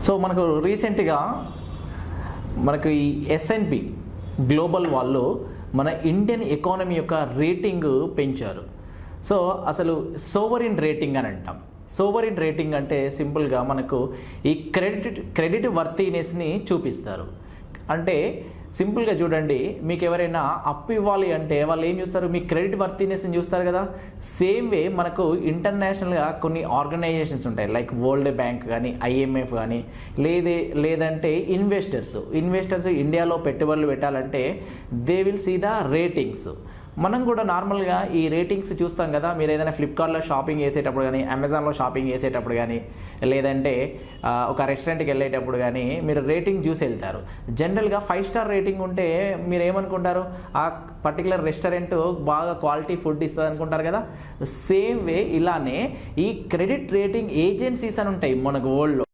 So మనకు రీసెంట్గా మనకు ఈ ఎస్ఎన్పి గ్లోబల్ వాళ్ళు మన ఇండియన్ ఎకానమీ యొక్క రేటింగ్ పెంచారు. సో అసలు సోవరిన్ రేటింగ్ అని అంటాం. సోవరిన్ రేటింగ్ అంటే సింపుల్గా మనకు ఈ క్రెడిట్ వర్తీనెస్ని చూపిస్తారు. అంటే సింపుల్గా చూడండి, మీకు ఎవరైనా అప్పు ఇవ్వాలి అంటే వాళ్ళు ఏం చూస్తారు, మీ క్రెడిట్ వర్తీనెస్ని చూస్తారు కదా. సేమ్ వే మనకు ఇంటర్నేషనల్గా కొన్ని ఆర్గనైజేషన్స్ ఉంటాయి, లైక్ వరల్డ్ బ్యాంక్ కానీ ఐఎంఎఫ్ కానీ, లేదంటే ఇన్వెస్టర్స్ ఇండియాలో పెట్టుబడులు పెట్టాలంటే they will see the ratings. మనం కూడా నార్మల్గా ఈ రేటింగ్స్ చూస్తాం కదా. మీరు ఏదైనా ఫ్లిప్కార్ట్లో షాపింగ్ చేసేటప్పుడు కానీ, అమెజాన్లో షాపింగ్ చేసేటప్పుడు కానీ, లేదంటే ఒక రెస్టారెంట్కి వెళ్ళేటప్పుడు కానీ మీరు రేటింగ్ చూసి వెళ్తారు. జనరల్గా 5 స్టార్ రేటింగ్ ఉంటే మీరు ఏమనుకుంటారు, ఆ పర్టికులర్ రెస్టారెంట్ బాగా క్వాలిటీ ఫుడ్ ఇస్తుంది అనుకుంటారు కదా. సేమ్ వే ఇలానే ఈ క్రెడిట్ రేటింగ్ ఏజెన్సీస్ అని ఉంటాయి మనకు వరల్డ్లో.